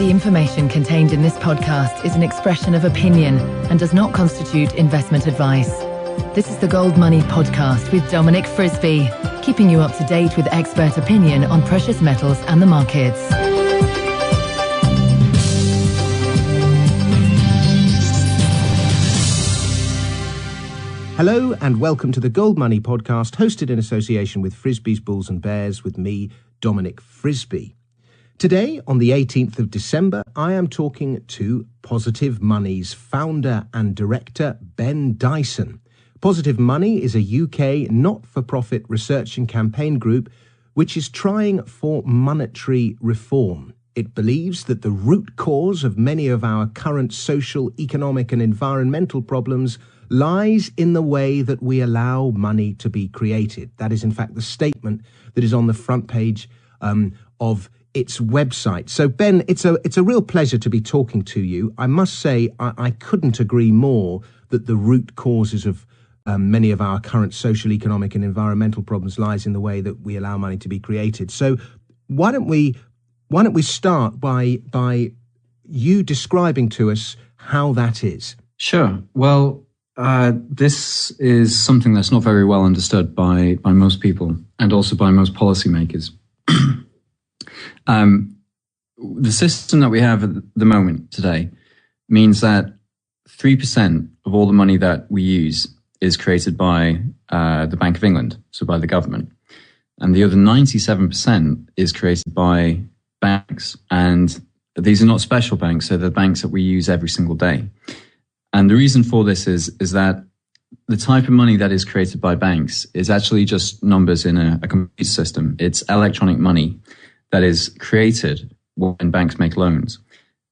The information contained in this podcast is an expression of opinion and does not constitute investment advice. This is the Gold Money Podcast with Dominic Frisby, keeping you up to date with expert opinion on precious metals and the markets. Hello and welcome to the Gold Money Podcast, hosted in association with Frisby's Bulls and Bears with me, Dominic Frisby. Today, on the 18th of December, I am talking to Positive Money's founder and director, Ben Dyson. Positive Money is a UK not-for-profit research and campaign group which is trying for monetary reform. It believes that the root cause of many of our current social, economic and environmental problems lies in the way that we allow money to be created. That is, in fact, the statement that is on the front page of its website. So, Ben, it's a real pleasure to be talking to you. I must say, I couldn't agree more that the root causes of many of our current social, economic and environmental problems lies in the way that we allow money to be created. So why don't we start by you describing to us how that is? Sure. Well, this is something that's not very well understood by most people and also by most policymakers. The system that we have at the moment today means that 3% of all the money that we use is created by the Bank of England, so by the government. And the other 97% is created by banks. And these are not special banks, so they're banks that we use every single day. And the reason for this is that the type of money that is created by banks is actually just numbers in a computer system. It's electronic money that is created when banks make loans.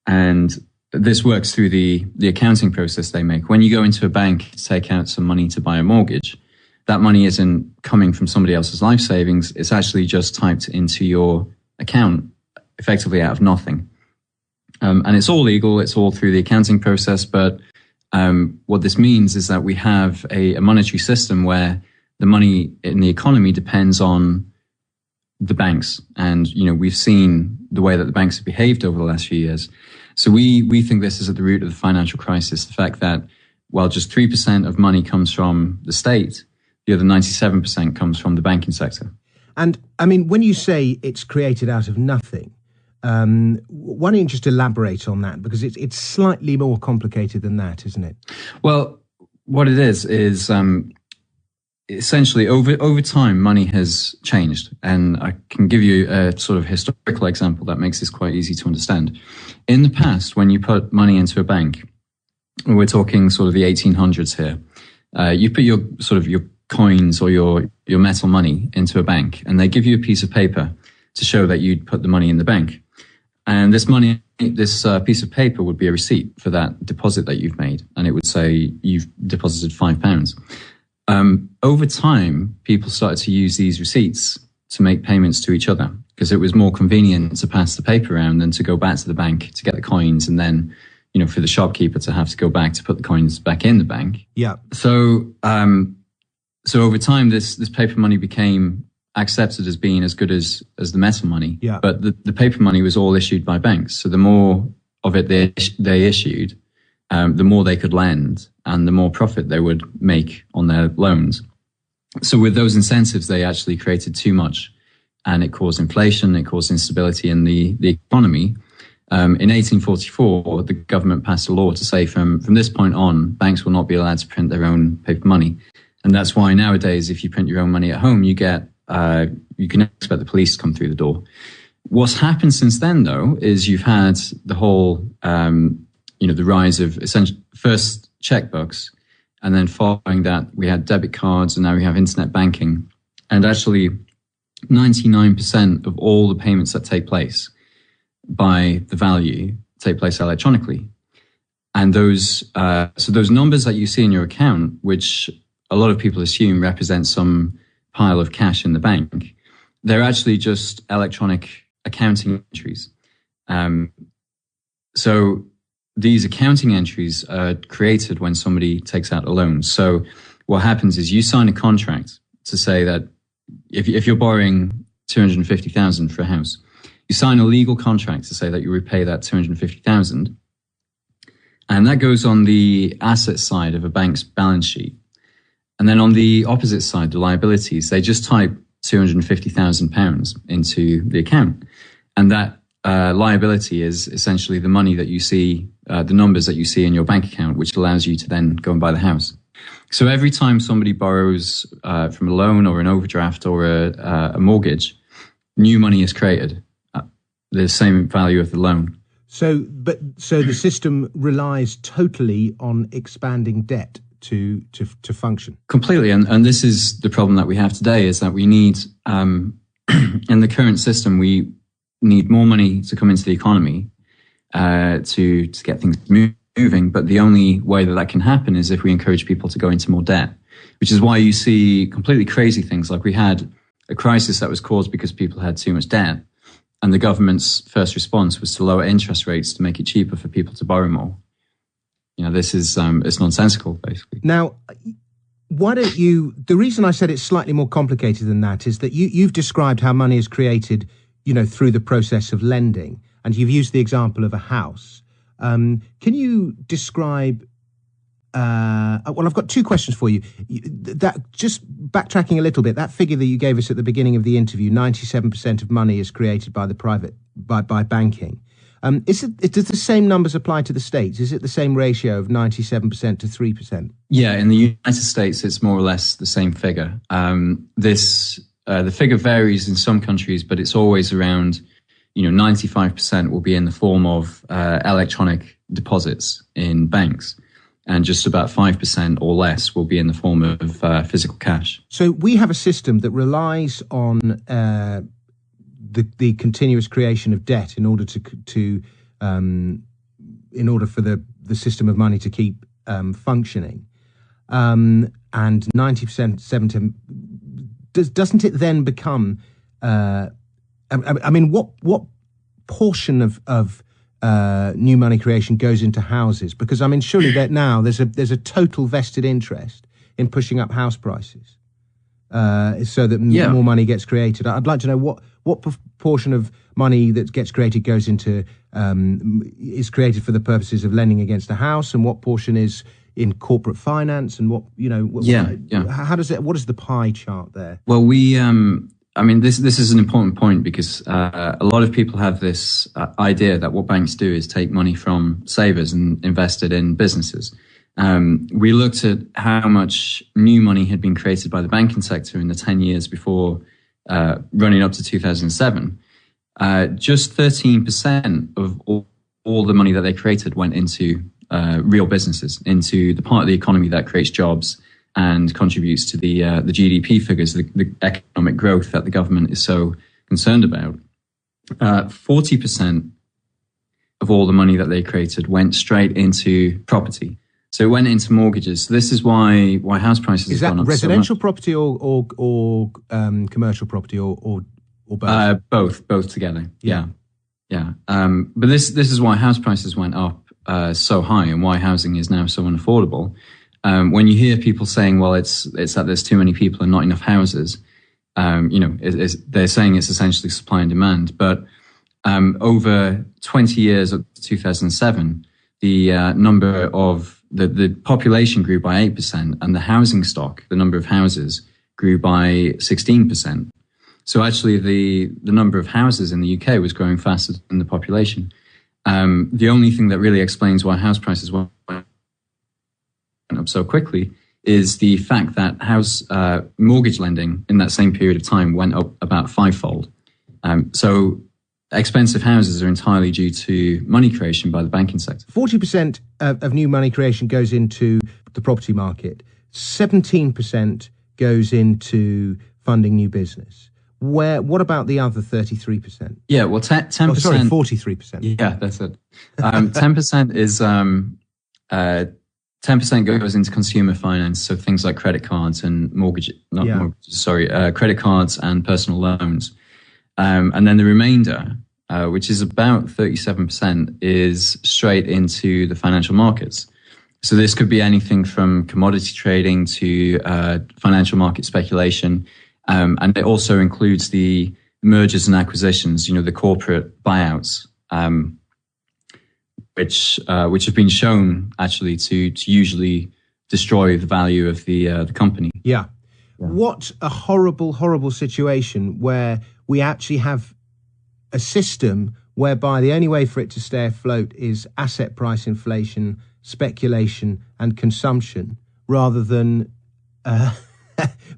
And this works through the accounting process they make. When you go into a bank to take out some money to buy a mortgage, that money isn't coming from somebody else's life savings. It's actually just typed into your account effectively out of nothing. And it's all legal. It's all through the accounting process. But what this means is that we have a monetary system where the money in the economy depends on the banks. And, you know, we've seen the way that the banks have behaved over the last few years. So we think this is at the root of the financial crisis, the fact that while just 3% of money comes from the state, the other 97% comes from the banking sector. And, I mean, when you say it's created out of nothing, why don't you just elaborate on that? Because it's slightly more complicated than that, isn't it? Well, what it is essentially over time, money has changed. And I can give you a sort of historical example that makes this quite easy to understand. In the past, when you put money into a bank, we're talking sort of the 1800s here, you put your coins or your metal money into a bank, and they give you a piece of paper to show that you'd put the money in the bank. And this piece of paper would be a receipt for that deposit that you've made. And it would say you've deposited £5. Over time, people started to use these receipts to make payments to each other because it was more convenient to pass the paper around than to go back to the bank to get the coins and then, you know, for the shopkeeper to have to go back to put the coins back in the bank. Yeah. So over time, this paper money became accepted as being as good as the metal money. Yeah. But the paper money was all issued by banks. So the more of it they issued, the more they could lend and the more profit they would make on their loans. So with those incentives, they actually created too much and it caused inflation, it caused instability in the economy. In 1844, the government passed a law to say from this point on, banks will not be allowed to print their own paper money. And that's why nowadays, if you print your own money at home, you can expect the police to come through the door. What's happened since then, though, is you've had the whole, the rise of essentially first checkbooks, and then following that, we had debit cards, and now we have internet banking. And actually, 99% of all the payments that take place by the value take place electronically. And those numbers that you see in your account, which a lot of people assume represent some pile of cash in the bank, they're actually just electronic accounting entries. So these accounting entries are created when somebody takes out a loan. So what happens is you sign a contract to say that if you're borrowing 250,000 for a house, you You sign a legal contract to say that you repay that 250,000. And that goes on the asset side of a bank's balance sheet. And then on the opposite side, the liabilities, they just type £250,000 into the account. And that liability is essentially the money that you see, the numbers that you see in your bank account, which allows you to then go and buy the house. So every time somebody borrows from a loan or an overdraft or a mortgage, new money is created, the same value of the loan. So the system relies totally on expanding debt to function. Completely, and this is the problem that we have today, is that we need, in the current system, we need more money to come into the economy to get things moving. But the only way that can happen is if we encourage people to go into more debt, which is why you see completely crazy things. Like we had a crisis that was caused because people had too much debt, and the government's first response was to lower interest rates to make it cheaper for people to borrow more. This is it's nonsensical, basically. Now, why don't you? The reason I said it's slightly more complicated than that is that you've described how money is created, through the process of lending, and you've used the example of a house. Can you describe? Well, I've got two questions for you. That, just backtracking a little bit, that figure that you gave us at the beginning of the interview, 97% of money is created by by banking. Does the same numbers apply to the States? Is it the same ratio of 97% to 3%? Yeah, in the United States, it's more or less the same figure. The figure varies in some countries, but it's always around, 95% will be in the form of electronic deposits in banks, and just about 5% or less will be in the form of physical cash. So we have a system that relies on the continuous creation of debt in order in order for the system of money to keep functioning, and 90% doesn't it then become? What portion of new money creation goes into houses? Because surely that now there's a total vested interest in pushing up house prices, so that more money gets created. I'd like to know what proportion of money that gets created goes into is created for the purposes of lending against a house, and what portion is in corporate finance, and how does it? What is the pie chart there? Well, this is an important point, because a lot of people have this idea that what banks do is take money from savers and invest it in businesses. We looked at how much new money had been created by the banking sector in the 10 years before running up to 2007. Just 13% of all the money that they created went into real businesses, into the part of the economy that creates jobs and contributes to the GDP figures, the economic growth that the government is so concerned about. 40% of all the money that they created went straight into property. So it went into mortgages. So this is why house prices have gone up so much. Is that residential property or commercial property or both? Both together. Yeah. But this is why house prices went up so high, and why housing is now so unaffordable. When you hear people saying, well, it's that there's too many people and not enough houses, they're saying it's essentially supply and demand. But over 20 years, up to 2007, the number of the population grew by 8%, and the housing stock, the number of houses, grew by 16%. So actually, the number of houses in the UK was growing faster than the population. The only thing that really explains why house prices went up so quickly is the fact that house mortgage lending in that same period of time went up about fivefold. So expensive houses are entirely due to money creation by the banking sector. 40% of new money creation goes into the property market. 17% goes into funding new business. What about the other 33%? Yeah, well, 10%. Oh, sorry, 43%. Yeah, that's it. 10% is 10% goes into consumer finance, so things like credit cards and credit cards and personal loans. And then the remainder, which is about 37%, is straight into the financial markets. So this could be anything from commodity trading to financial market speculation. And it also includes the mergers and acquisitions, the corporate buyouts, which have been shown actually to usually destroy the value of the company. Yeah. What a horrible, horrible situation where we actually have a system whereby the only way for it to stay afloat is asset price inflation, speculation and consumption, rather than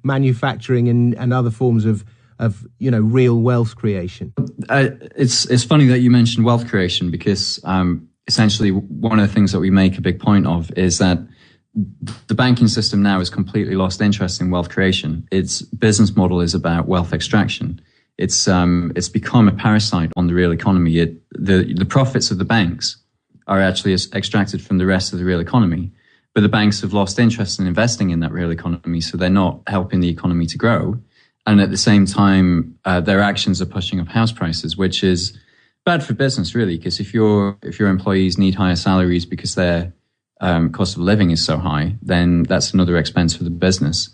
manufacturing and other forms of real wealth creation. It's funny that you mentioned wealth creation, because essentially one of the things that we make a big point of is that the banking system now has completely lost interest in wealth creation. Its business model is about wealth extraction. It's become a parasite on the real economy. The profits of the banks are actually extracted from the rest of the real economy, but the banks have lost interest in investing in that real economy, so they're not helping the economy to grow. And at the same time, their actions are pushing up house prices, which is bad for business, really, because if your employees need higher salaries because their cost of living is so high, then that's another expense for the business,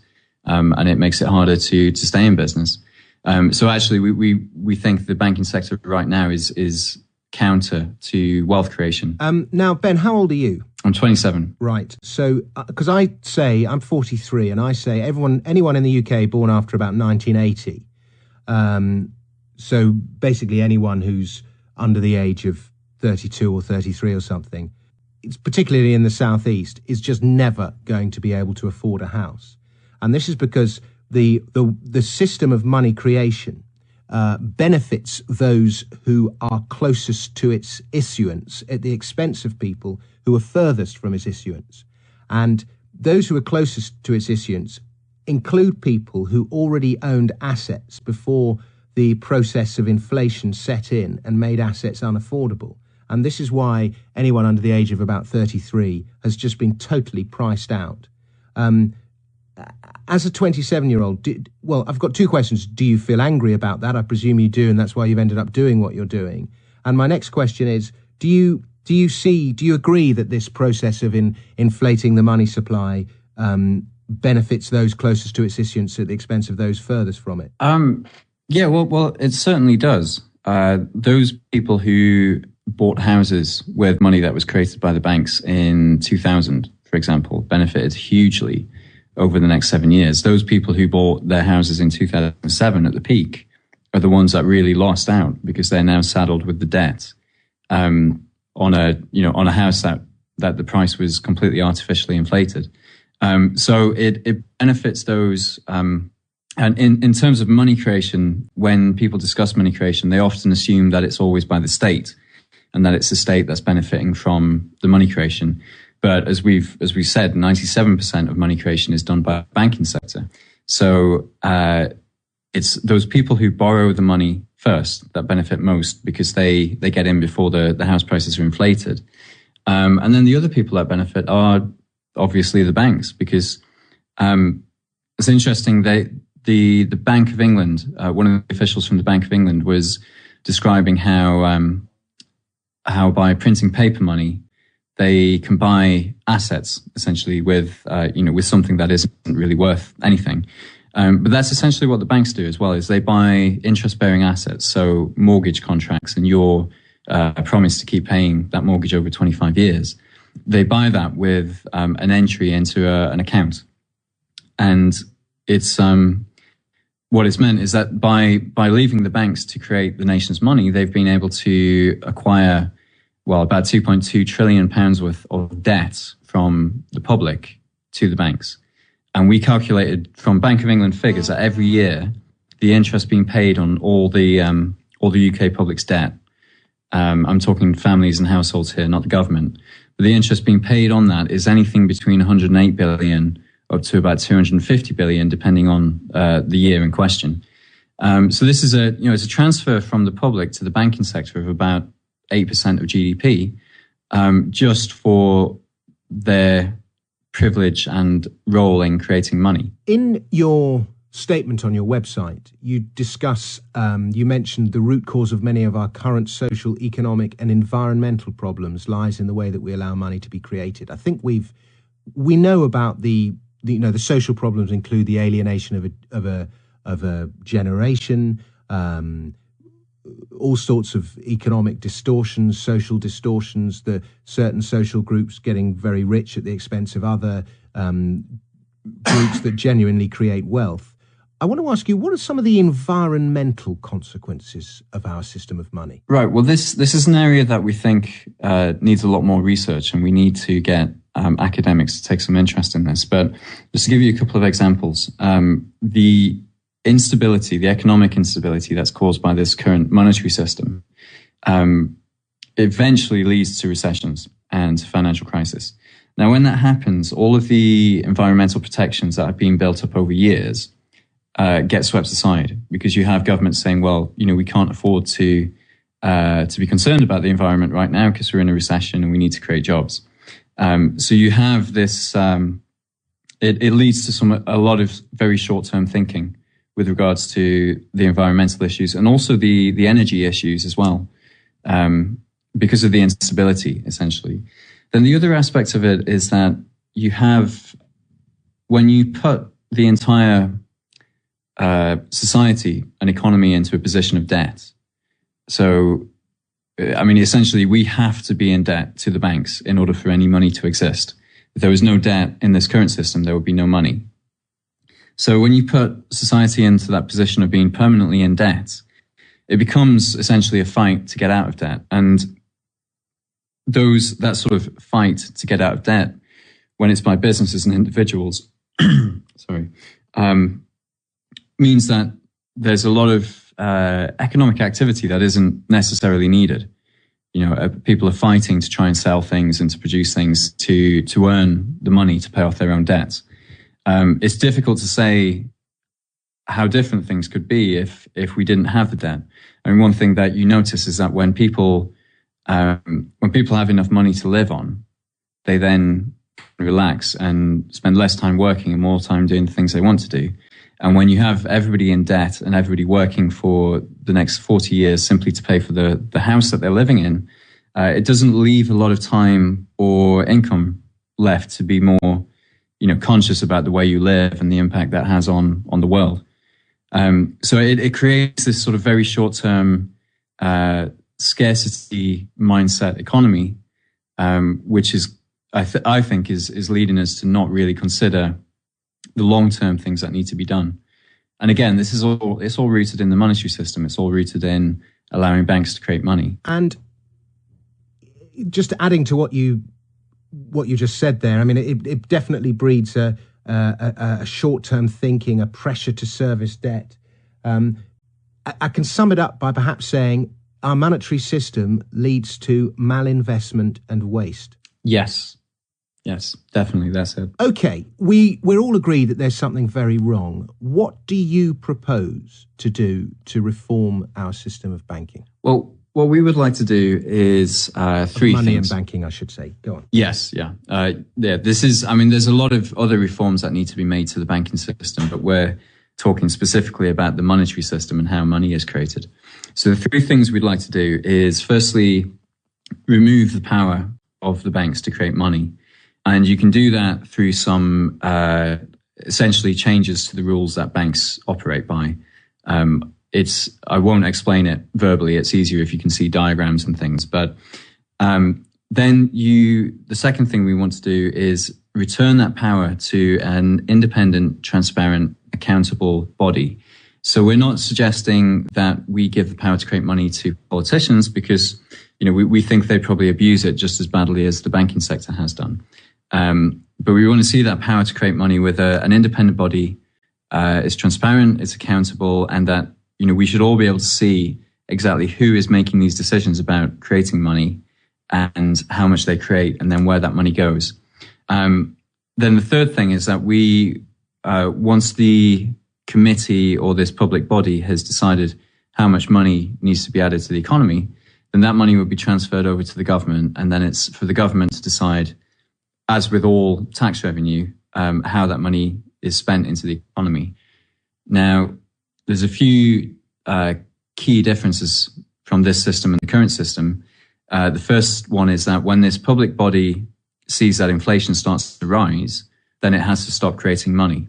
and it makes it harder to stay in business. So actually, we think the banking sector right now is counter to wealth creation. Now, Ben, how old are you? I'm 27. Right. So, because I say I'm 43, and I say anyone in the UK born after about 1980. So basically, anyone who's under the age of 32 or 33 or something, it's particularly in the southeast, is just never going to be able to afford a house, and this is because the system of money creation benefits those who are closest to its issuance at the expense of people who are furthest from its issuance. And those who are closest to its issuance include people who already owned assets before the process of inflation set in and made assets unaffordable. And this is why anyone under the age of about 33 has just been totally priced out. As a 27-year-old, I've got two questions. Do you feel angry about that? I presume you do, and that's why you've ended up doing what you're doing. And my next question is, do you agree that this process of inflating the money supply benefits those closest to its issuance at the expense of those furthest from it? Yeah, well, it certainly does. Those people who bought houses with money that was created by the banks in 2000, for example, benefited hugely over the next 7 years. Those people who bought their houses in 2007 at the peak are the ones that really lost out, because they're now saddled with the debt on a house that the price was completely artificially inflated. So it benefits those. And in terms of money creation, when people discuss money creation, they often assume that it's always by the state, and that it's the state that's benefiting from the money creation. But as we've said, 97% of money creation is done by the banking sector. So it's those people who borrow the money first that benefit most, because they get in before the house prices are inflated. And then the other people that benefit are obviously the banks, because it's interesting. The Bank of England, one of the officials from the Bank of England was describing how by printing paper money, they can buy assets essentially with something that isn't really worth anything. But that's essentially what the banks do as well, is they buy interest-bearing assets, so mortgage contracts, and your promise to keep paying that mortgage over 25 years. They buy that with an entry into an account. And it's what it's meant is that by leaving the banks to create the nation's money, they've been able to acquire about £2.2 trillion worth of debt from the public to the banks. And we calculated from Bank of England figures that every year, the interest being paid on all the UK public's debt, I'm talking families and households here, not the government, but the interest being paid on that is anything between 108 billion up to about 250 billion, depending on the year in question. So this is it's a transfer from the public to the banking sector of about 8% of GDP, just for their privilege and role in creating money. In your statement on your website, you discuss, you mentioned the root cause of many of our current social, economic and environmental problems lies in the way that we allow money to be created. I think we know about the social problems include the alienation of a generation, all sorts of economic distortions, social distortions, the certain social groups getting very rich at the expense of other groups that genuinely create wealth. I want to ask you, what are some of the environmental consequences of our system of money? Right. Well, this is an area that we think needs a lot more research, and we need to get academics to take some interest in this. But just to give you a couple of examples, the instability, the economic instability that's caused by this current monetary system, eventually leads to recessions and financial crisis. Now, when that happens, all of the environmental protections that have been built up over years get swept aside, because you have governments saying, well, we can't afford to be concerned about the environment right now because we're in a recession and we need to create jobs. So you have this, it leads to a lot of very short-term thinking with regards to the environmental issues and also the energy issues as well, because of the instability, essentially. Then the other aspect of it is that you have, when you put the entire society and economy into a position of debt. So, essentially, we have to be in debt to the banks in order for any money to exist. If there was no debt in this current system, there would be no money. So when you put society into that position of being permanently in debt, it becomes essentially a fight to get out of debt. And that sort of fight to get out of debt, when it's by businesses and individuals, means that there's a lot of economic activity that isn't necessarily needed. People are fighting to try and sell things and to produce things to earn the money to pay off their own debts. It's difficult to say how different things could be if we didn't have the debt. One thing that you notice is that when people have enough money to live on, they then relax and spend less time working and more time doing the things they want to do. And when you have everybody in debt and everybody working for the next 40 years simply to pay for the house that they're living in, it doesn't leave a lot of time or income left to be more, conscious about the way you live and the impact that has on the world. So it creates this sort of very short-term scarcity mindset economy, which is, I think, is leading us to not really consider the long-term things that need to be done. And again, it's all rooted in the monetary system. It's all rooted in allowing banks to create money. And just adding to what you just said there, it definitely breeds a short-term thinking, a pressure to service debt. I can sum it up by perhaps saying our monetary system leads to malinvestment and waste. Yes, definitely. That's it. Okay, we're all agreed that there's something very wrong. What do you propose to do to reform our system of banking? Well, what we would like to do is three money things. and banking, I should say. Go on. Yes, yeah. This is, there's a lot of other reforms that need to be made to the banking system, but we're talking specifically about the monetary system and how money is created. So the three things we'd like to do is, firstly, remove the power of the banks to create money. And you can do that through some essentially changes to the rules that banks operate by. I won't explain it verbally. It's easier if you can see diagrams and things. But then the second thing we want to do is return that power to an independent, transparent, accountable body. So we're not suggesting that we give the power to create money to politicians, because we think they probably abuse it just as badly as the banking sector has done. But we want to see that power to create money with an independent body. It's transparent, it's accountable, and that we should all be able to see exactly who is making these decisions about creating money and how much they create, and then where that money goes. Then the third thing is that once the committee or this public body has decided how much money needs to be added to the economy, then that money will be transferred over to the government, and then it's for the government to decide, as with all tax revenue, how that money is spent into the economy. Now, there's a few key differences from this system and the current system. The first one is that when this public body sees that inflation starts to rise, then it has to stop creating money.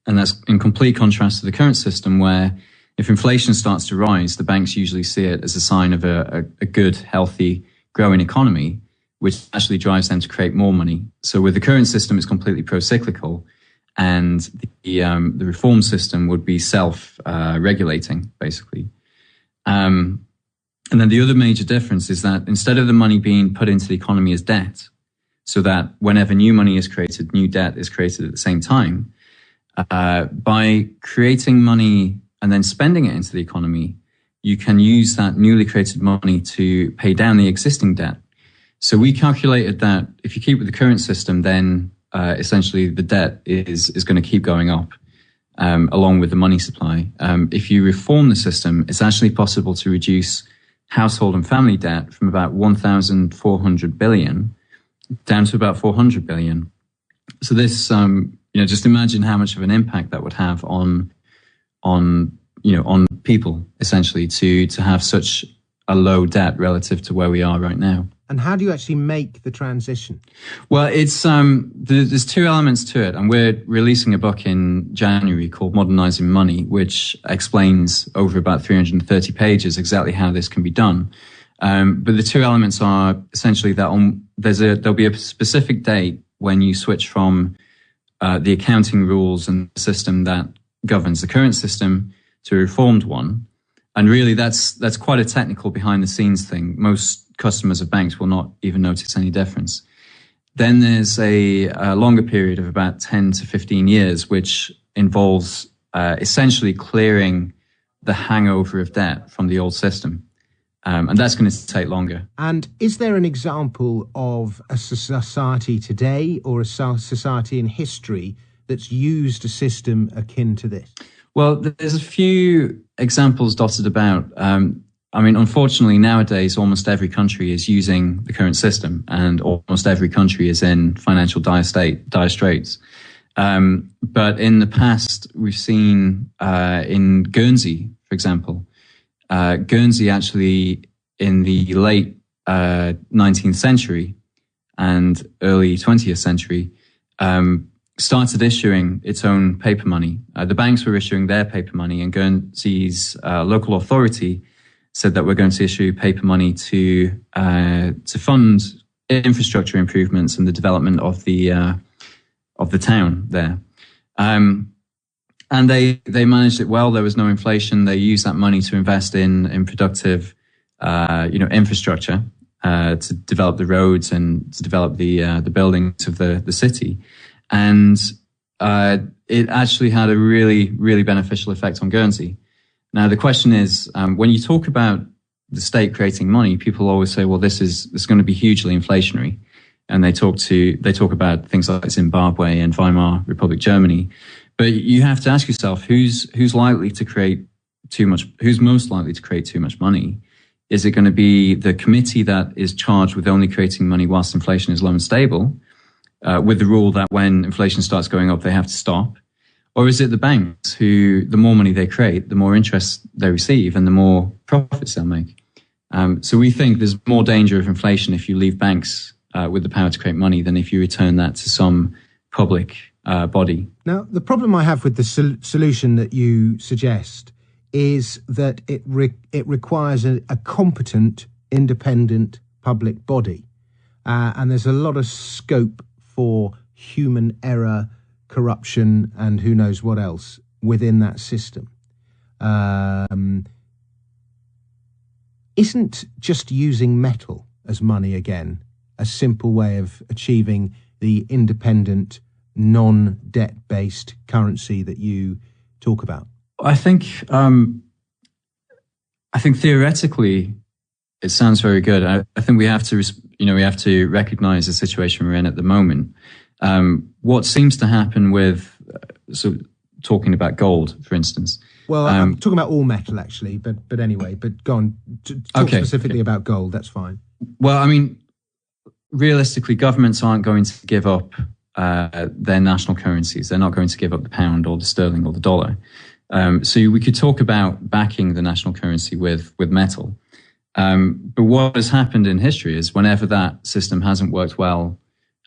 And that's in complete contrast to the current system, where If inflation starts to rise, the banks usually see it as a sign of a good, healthy, growing economy, which actually drives them to create more money. So with the current system, it's completely pro-cyclical, and the reform system would be self-regulating, basically. And then the other major difference is that instead of the money being put into the economy as debt, so that whenever new money is created, new debt is created at the same time, by creating money and then spending it into the economy, you can use that newly created money to pay down the existing debt. So we calculated that if you keep with the current system, then essentially the debt is going to keep going up along with the money supply. If you reform the system, it's actually possible to reduce household and family debt from about 1,400 billion down to about 400 billion. So this, just imagine how much of an impact that would have on people, essentially, to have such a low debt relative to where we are right now. And how do you actually make the transition? Well, it's there's two elements to it, and we're releasing a book in January called Modernizing Money, which explains over about 330 pages exactly how this can be done. But the two elements are essentially that there'll be a specific date when you switch from the accounting rules and the system that governs the current system to a reformed one. And really, that's quite a technical behind-the-scenes thing. Most customers of banks will not even notice any difference. Then there's a longer period of about 10 to 15 years, which involves essentially clearing the hangover of debt from the old system. And that's going to take longer. And is there an example of a society today or a society in history that's used a system akin to this? Well, there's a few examples dotted about. Unfortunately, nowadays, almost every country is using the current system, and almost every country is in financial dire straits. But in the past, we've seen in Guernsey, for example, Guernsey actually in the late 19th century and early 20th century started issuing its own paper money. The banks were issuing their paper money, and Guernsey's local authority said that we're going to issue paper money to fund infrastructure improvements and the development of the town there. And they managed it well. There was no inflation. They used that money to invest in productive, infrastructure to develop the roads and to develop the buildings of the city. And it actually had a really, really beneficial effect on Guernsey. Now, the question is, when you talk about the state creating money, people always say, well, this is going to be hugely inflationary. And they talk about things like Zimbabwe and Weimar Republic Germany. But you have to ask yourself, who's likely to create too much? Who's most likely to create too much money? Is it going to be the committee that is charged with only creating money whilst inflation is low and stable, with the rule that when inflation starts going up, they have to stop? Or is it the banks who, the more money they create, the more interest they receive and the more profits they'll make? So we think there's more danger of inflation if you leave banks with the power to create money than if you return that to some public body. Now, the problem I have with the solution that you suggest is that it requires a competent, independent public body. And there's a lot of scope for human error, corruption, and who knows what else within that system. Isn't just using metal as money again a simple way of achieving the independent, non-debt-based currency that you talk about? I think theoretically it sounds very good. I think we have to recognize the situation we're in at the moment. What seems to happen with talking about gold, for instance. Well, I'm talking about all metal actually, but anyway, but go on. Talk specifically about gold. That's fine. Well, realistically, governments aren't going to give up their national currencies. They're not going to give up the pound or the sterling or the dollar. So we could talk about backing the national currency with metal. But what has happened in history is whenever that system hasn't worked well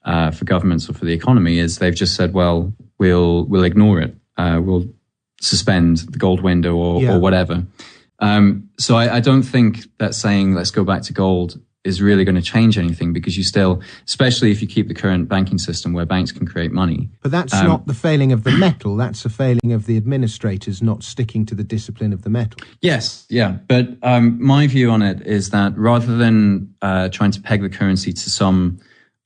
for governments or for the economy, is they've just said, well, we'll ignore it. We'll suspend the gold window or whatever. So I don't think that saying let's go back to gold is really going to change anything, because you still, especially if you keep the current banking system where banks can create money. But that's not the failing of the metal. That's a failing of the administrators not sticking to the discipline of the metal. Yes, yeah. But my view on it is that rather than trying to peg the currency to some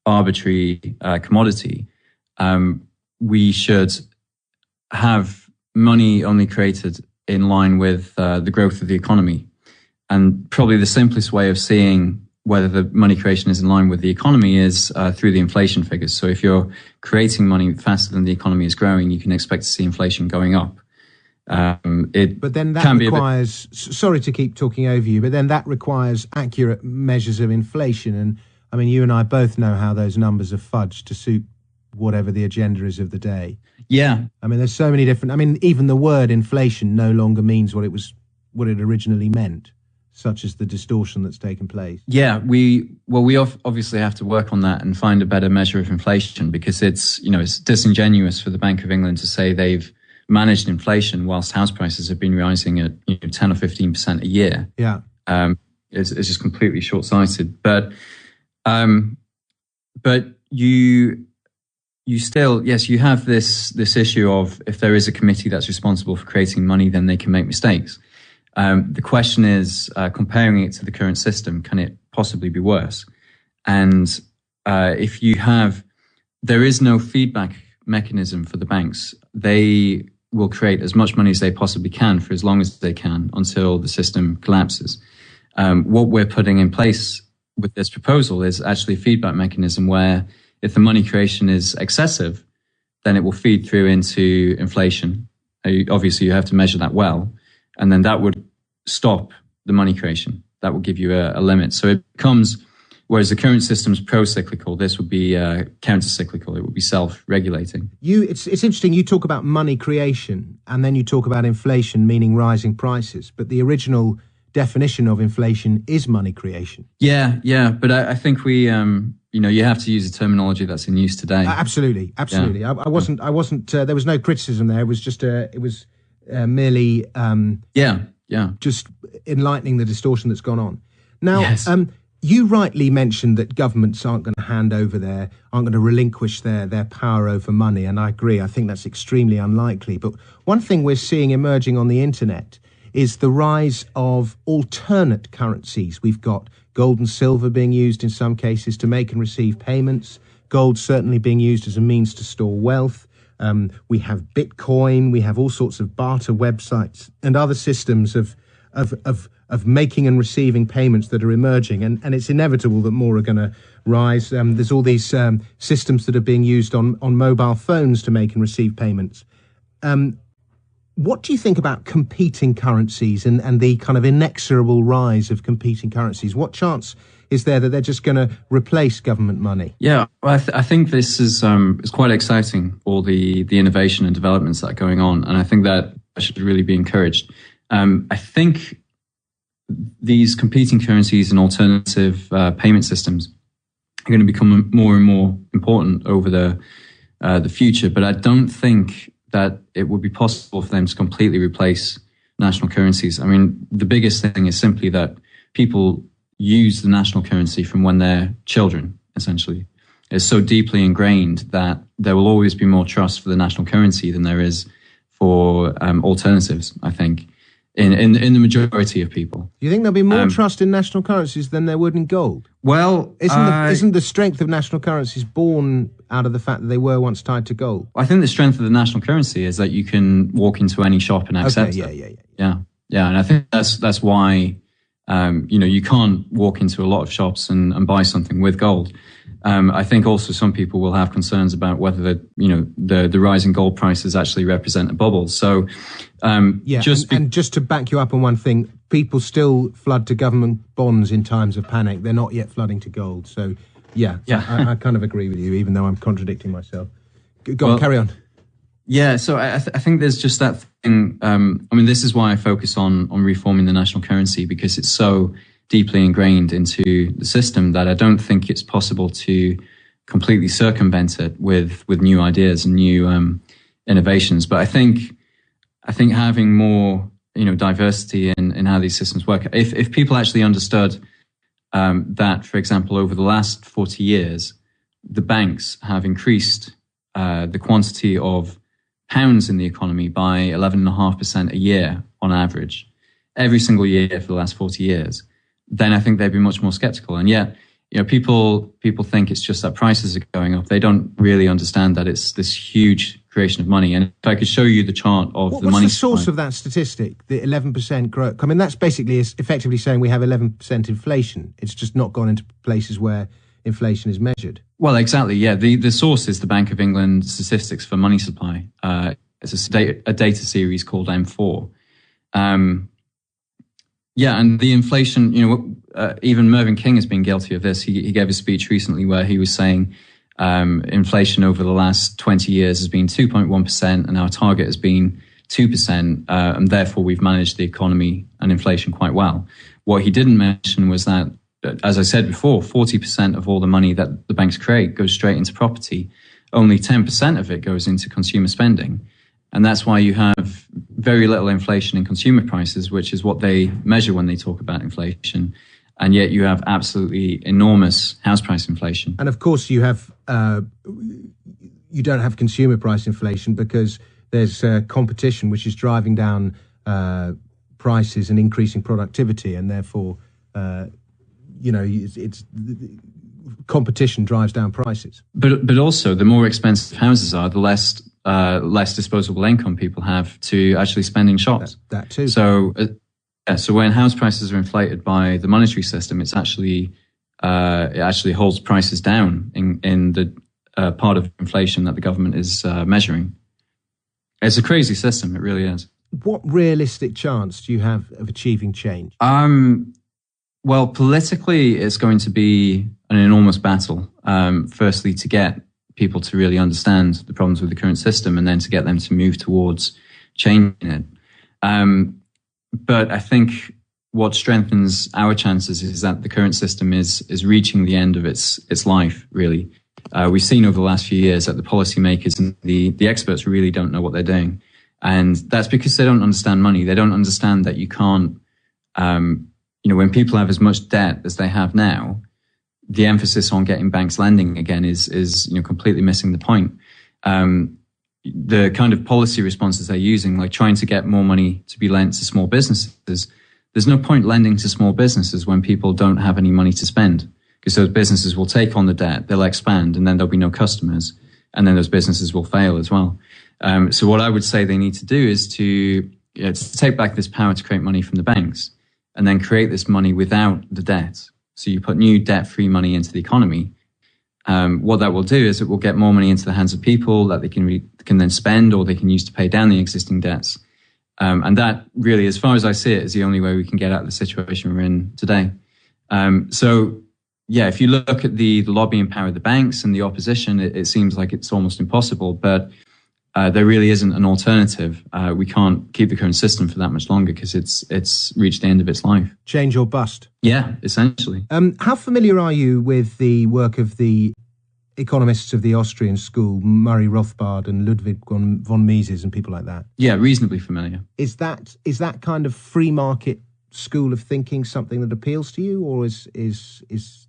arbitrary commodity, we should have money only created in line with the growth of the economy. And probably the simplest way of seeing whether the money creation is in line with the economy is through the inflation figures. So if you're creating money faster than the economy is growing, you can expect to see inflation going up. But then that requires, sorry to keep talking over you, but then that requires accurate measures of inflation. And I mean, you and I both know how those numbers are fudged to suit whatever the agenda is of the day. Yeah. I mean, there's so many different, I mean, even the word inflation no longer means what it originally meant, such as the distortion that's taken place. Yeah, we obviously have to work on that and find a better measure of inflation, because it's disingenuous for the Bank of England to say they've managed inflation whilst house prices have been rising at 10 or 15% a year. Yeah. It's just completely short-sighted. But you still, yes, you have this issue of, if there is a committee that's responsible for creating money, then they can make mistakes. The question is, comparing it to the current system, can it possibly be worse? And if there is no feedback mechanism for the banks. They will create as much money as they possibly can for as long as they can until the system collapses. What we're putting in place with this proposal is actually a feedback mechanism where if the money creation is excessive, then it will feed through into inflation. Obviously, you have to measure that well. And then that would stop the money creation. That will give you a limit. So it becomes, whereas the current system's pro-cyclical, this would be counter-cyclical. It would be self-regulating. It's interesting, you talk about money creation and then you talk about inflation, meaning rising prices. But the original definition of inflation is money creation. Yeah. But I think we, you have to use the terminology that's in use today. Absolutely. Yeah. I wasn't, there was no criticism there. It was just, merely just enlightening the distortion that's gone on. Now, yes. You rightly mentioned that governments aren't going to aren't going to relinquish their power over money, and I agree. I think that's extremely unlikely. But one thing we're seeing emerging on the internet is the rise of alternate currencies. We've got gold and silver being used in some cases to make and receive payments. Gold certainly being used as a means to store wealth. We have Bitcoin, we have all sorts of barter websites and other systems of making and receiving payments that are emerging, and it's inevitable that more are going to rise. There's all these systems that are being used on mobile phones to make and receive payments. What do you think about competing currencies and the kind of inexorable rise of competing currencies? What chance is there that they're just going to replace government money? Yeah, well, I think this is quite exciting, all the innovation and developments that are going on, and I think that should really be encouraged. I think these competing currencies and alternative payment systems are going to become more and more important over the future, but I don't think that it would be possible for them to completely replace national currencies. I mean, the biggest thing is simply that people use the national currency from when they're children, essentially. It's so deeply ingrained that there will always be more trust for the national currency than there is for alternatives, I think, in the majority of people. You think there'll be more trust in national currencies than there would in gold? Well, isn't the strength of national currencies born out of the fact that they were once tied to gold? I think the strength of the national currency is that you can walk into any shop and accept it. Yeah. And I think that's why you can't walk into a lot of shops and buy something with gold. I think also some people will have concerns about whether the rising gold prices actually represent a bubble. So just to back you up on one thing, people still flood to government bonds in times of panic. They're not yet flooding to gold. So I kind of agree with you, even though I'm contradicting myself. Go on, carry on. Yeah, so I think there's just that thing. This is why I focus on reforming the national currency, because it's so deeply ingrained into the system that I don't think it's possible to completely circumvent it with new ideas and new innovations. But I think I think having more, diversity in how these systems work. If people actually understood that, for example, over the last 40 years, the banks have increased the quantity of pounds in the economy by 11.5% a year on average, every single year for the last 40 years, then I think they'd be much more skeptical. And yet, people think it's just that prices are going up. They don't really understand that it's this huge creation of money. And if I could show you the chart of the money. What's the source of that statistic, the 11% growth? I mean, that's basically effectively saying we have 11% inflation. It's just not gone into places where inflation is measured. Well, exactly. Yeah. The source is the Bank of England statistics for money supply. It's a data series called M4. And the inflation, even Mervyn King has been guilty of this. He gave a speech recently where he was saying inflation over the last 20 years has been 2.1% and our target has been 2%. And therefore we've managed the economy and inflation quite well. What he didn't mention was that, as I said before, 40% of all the money that the banks create goes straight into property. Only 10% of it goes into consumer spending. And that's why you have very little inflation in consumer prices, which is what they measure when they talk about inflation. And yet you have absolutely enormous house price inflation. And of course you have, you don't have consumer price inflation because there's competition, which is driving down prices and increasing productivity. And therefore, it's competition drives down prices. But also the more expensive houses are, the less disposable income people have to actually spend in shops. That too. So when house prices are inflated by the monetary system, it actually holds prices down in the part of inflation that the government is measuring. It's a crazy system. It really is. What realistic chance do you have of achieving change? Well, politically, it's going to be an enormous battle. Firstly, to get people to really understand the problems with the current system, and then to get them to move towards changing it. But I think what strengthens our chances is that the current system is reaching the end of its life, really. We've seen over the last few years that the policymakers and the experts really don't know what they're doing. And that's because they don't understand money. They don't understand that you can't, when people have as much debt as they have now, the emphasis on getting banks lending again is completely missing the point. The kind of policy responses they're using, like trying to get more money to be lent to small businesses, there's no point lending to small businesses when people don't have any money to spend, because those businesses will take on the debt, they'll expand, and then there'll be no customers, and then those businesses will fail as well. So what I would say they need to do is to take back this power to create money from the banks, and then create this money without the debt. So you put new debt-free money into the economy. What that will do is it will get more money into the hands of people that they can then spend, or they can use to pay down the existing debts. And that really, as far as I see it, is the only way we can get out of the situation we're in today. If you look at the lobbying power of the banks and the opposition, it seems like it's almost impossible, but there really isn't an alternative. We can't keep the current system for that much longer because it's reached the end of its life. Change or bust. Yeah, essentially. How familiar are you with the work of the economists of the Austrian school, Murray Rothbard and Ludwig von Mises and people like that? Yeah, reasonably familiar. Is that kind of free market school of thinking something that appeals to you, or is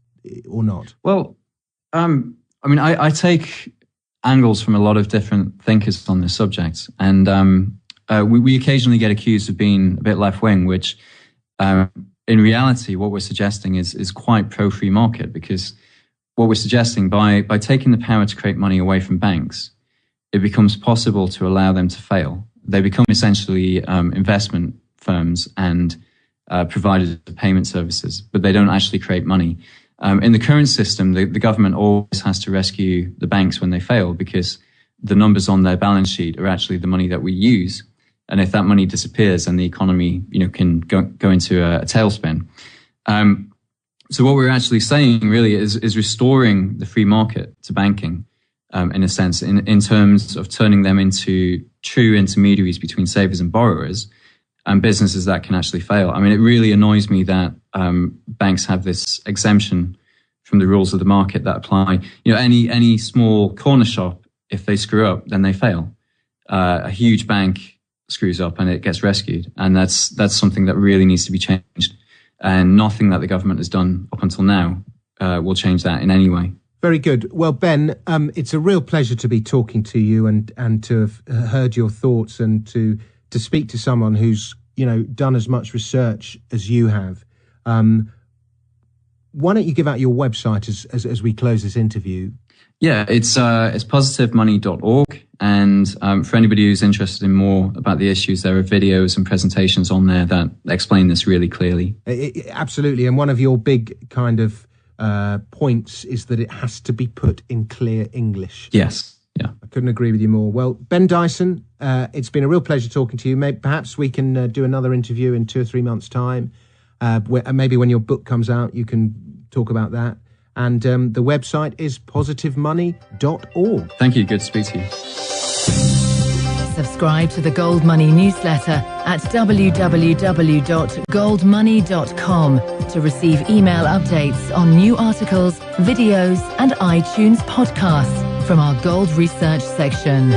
or not? Well, I take angles from a lot of different thinkers on this subject, and we occasionally get accused of being a bit left-wing, which in reality what we're suggesting is quite pro-free market, because what we're suggesting, by taking the power to create money away from banks, it becomes possible to allow them to fail. They become essentially investment firms and providers of payment services, but they don't actually create money. In the current system, the government always has to rescue the banks when they fail, because the numbers on their balance sheet are actually the money that we use. And if that money disappears, then the economy, can go into a tailspin. So what we're actually saying really is restoring the free market to banking, in a sense, in terms of turning them into true intermediaries between savers and borrowers, and businesses that can actually fail. I mean, it really annoys me that banks have this exemption from the rules of the market that apply. Any small corner shop, if they screw up, then they fail. A huge bank screws up and it gets rescued. And that's something that really needs to be changed. And nothing that the government has done up until now will change that in any way. Very good. Well, Ben, it's a real pleasure to be talking to you and to have heard your thoughts and to speak to someone who's, done as much research as you have. Why don't you give out your website as we close this interview? Yeah, it's positivemoney.org. And for anybody who's interested in more about the issues, there are videos and presentations on there that explain this really clearly. Absolutely. And one of your big kind of points is that it has to be put in clear English. Yes. Yeah. I couldn't agree with you more. Well, Ben Dyson, it's been a real pleasure talking to you. Perhaps we can do another interview in 2 or 3 months' time. Maybe when your book comes out, you can talk about that. And the website is positivemoney.org. Thank you. Good to speak to you. Subscribe to the Gold Money newsletter at www.goldmoney.com to receive email updates on new articles, videos, and iTunes podcasts from our Gold Research section.